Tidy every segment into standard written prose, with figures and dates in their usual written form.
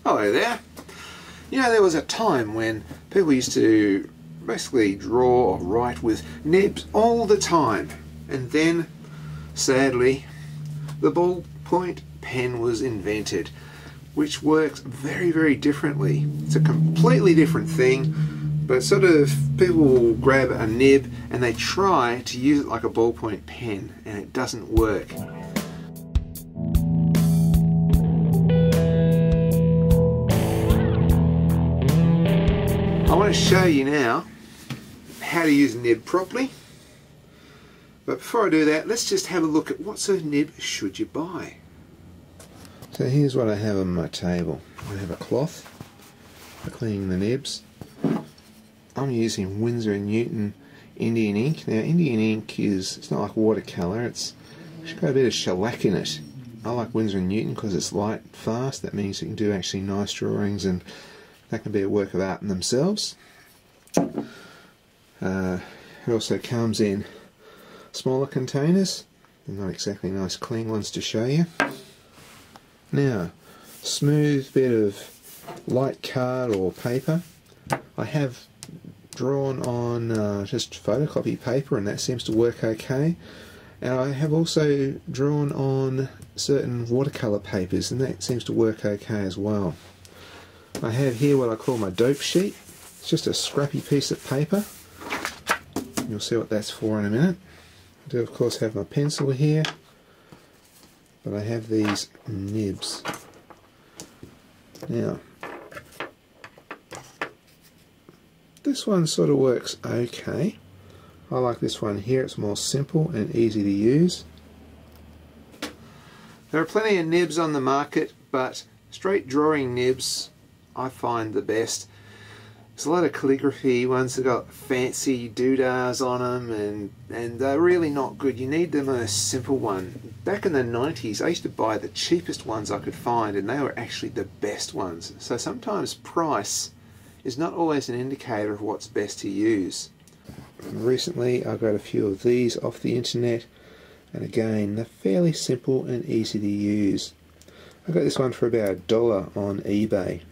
Hello there. You know, there was a time when people used to basically draw or write with nibs all the time, and then sadly the ballpoint pen was invented, which works very differently. It's a completely different thing, but sort of people will grab a nib and they try to use it like a ballpoint pen and it doesn't work. I want to show you now how to use a nib properly, but before I do that, let's just have a look at what sort of nib should you buy. So here's what I have on my table. I have a cloth for cleaning the nibs. I'm using Winsor & Newton Indian ink. Now Indian ink it's not like watercolour, it's got a bit of shellac in it. I like Winsor & Newton because it's light, fast. That means you can do actually nice drawings, and that can be a work of art in themselves. It also comes in smaller containers. They're not exactly nice clean ones to show you. Now, smooth bit of light card or paper. I have drawn on just photocopy paper, and that seems to work okay. And I have also drawn on certain watercolour papers, and that seems to work okay as well. I have here what I call my dope sheet. It's just a scrappy piece of paper. You'll see what that's for in a minute. I do of course have my pencil here, but I have these nibs. Now, this one sort of works okay. I like this one here, it's more simple and easy to use. There are plenty of nibs on the market, but straight drawing nibs I find the best. There's a lot of calligraphy ones that got fancy doodahs on them, and they're really not good. You need the most simple one. Back in the 90s I used to buy the cheapest ones I could find, and they were actually the best ones. So sometimes price is not always an indicator of what's best to use. Recently I got a few of these off the internet, and again they're fairly simple and easy to use. I got this one for about $1 on eBay.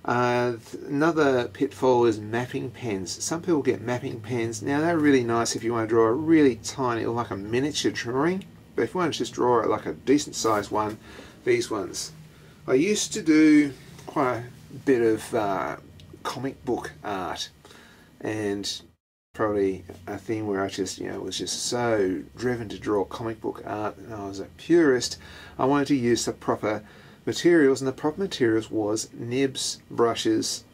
Another pitfall is mapping pens. Some people get mapping pens. Now they're really nice if you want to draw a really tiny, like a miniature drawing, but if you want to just draw like a decent sized one, these ones. I used to do quite a bit of comic book art, and probably a thing where I just, was just so driven to draw comic book art, and I was a purist. I wanted to use the proper materials, and the proper materials was nibs, brushes.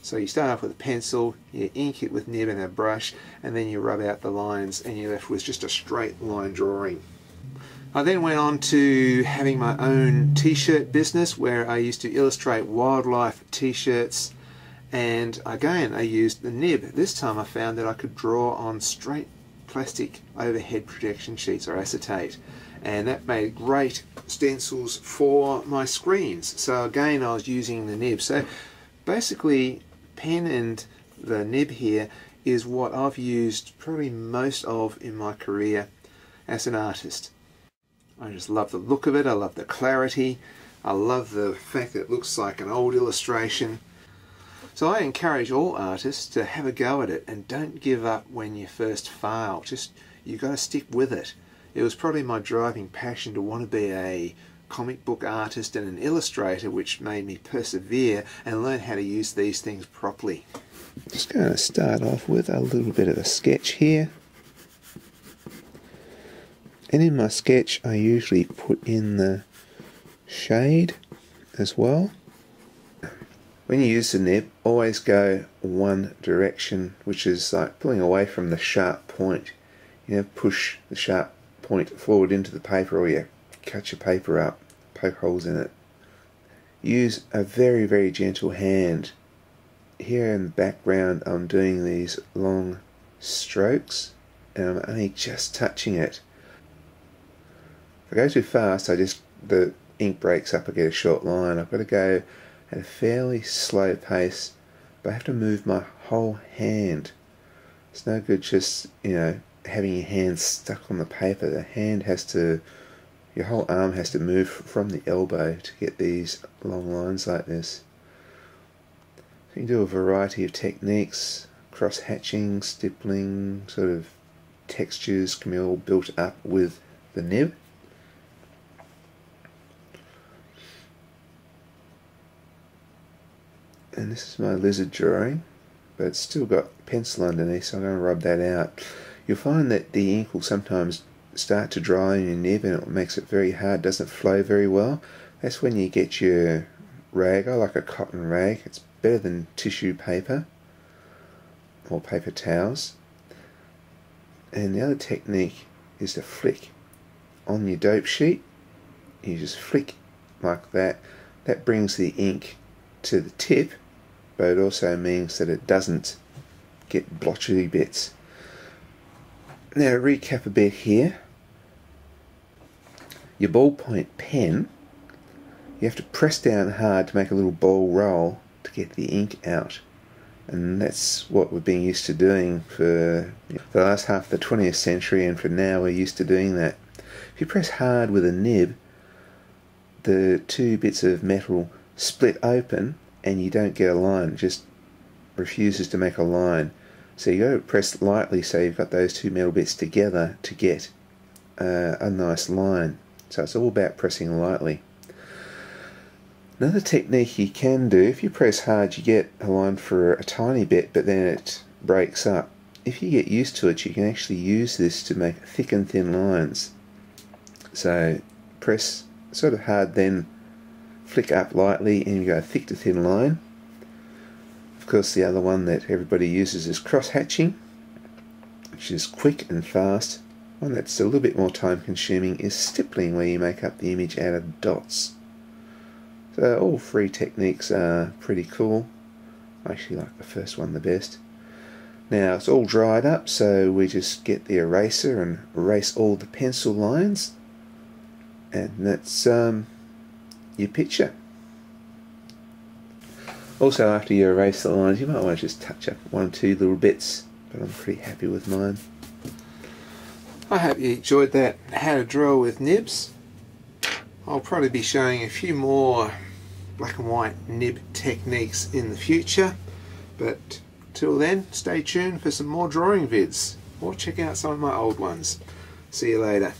So you start off with a pencil, you ink it with nib and a brush, and then you rub out the lines, and you're left with just a straight line drawing. I then went on to having my own t-shirt business where I used to illustrate wildlife t-shirts, and again I used the nib. This time I found that I could draw on straight plastic overhead projection sheets or acetate, and that made great stencils for my screens. So again I was using the nib. So basically pen and the nib here is what I've used probably most of in my career as an artist. I just love the look of it, I love the clarity, I love the fact that it looks like an old illustration. So I encourage all artists to have a go at it, and don't give up when you first fail. You've got to stick with it. It was probably my driving passion to want to be a comic book artist and an illustrator, which made me persevere and learn how to use these things properly. Just going to start off with a little bit of a sketch here. And in my sketch I usually put in the shade as well. When you use the nib, always go one direction, which is like pulling away from the sharp point. Push the sharp point forward into the paper, or you cut your paper up, poke holes in it. Use a very gentle hand. Here in the background I'm doing these long strokes, and I'm only just touching it. If I go too fast, the ink breaks up, I get a short line. I've got to go at a fairly slow pace, but I have to move my whole hand. It's no good just, having your hand stuck on the paper. The hand has to Your whole arm has to move from the elbow to get these long lines like this. You can do a variety of techniques, cross-hatching, stippling, sort of textures can be all built up with the nib. And this is my lizard drawing, but it's still got pencil underneath, so I'm going to rub that out. You'll find that the ink will sometimes start to dry in your nib and it makes it very hard, doesn't flow very well. That's when you get your rag. I like a cotton rag, it's better than tissue paper or paper towels. And the other technique is to flick on your dope sheet. You just flick like that. That brings the ink to the tip, but it also means that it doesn't get blotchy bits. Now to recap a bit here, your ballpoint pen, you have to press down hard to make a little ball roll to get the ink out. And that's what we've been used to doing for the last half of the 20th century, and for now we're used to doing that. If you press hard with a nib, the two bits of metal split open and you don't get a line, it just refuses to make a line. So you got to press lightly so you've got those two metal bits together to get a nice line. So it's all about pressing lightly. Another technique you can do, if you press hard you get a line for a tiny bit but then it breaks up. If you get used to it you can actually use this to make thick and thin lines. So press sort of hard, then flick up lightly and you go thick to thin line. Of course the other one that everybody uses is cross-hatching, which is quick and fast. One that's a little bit more time consuming is stippling, where you make up the image out of dots. So all three techniques are pretty cool. I actually like the first one the best. Now it's all dried up, so we just get the eraser and erase all the pencil lines, and that's your picture. Also, after you erase the lines, you might want to just touch up one or two little bits, but I'm pretty happy with mine. I hope you enjoyed that how to draw with nibs. I'll probably be showing a few more black and white nib techniques in the future, but till then stay tuned for some more drawing vids or check out some of my old ones. See you later.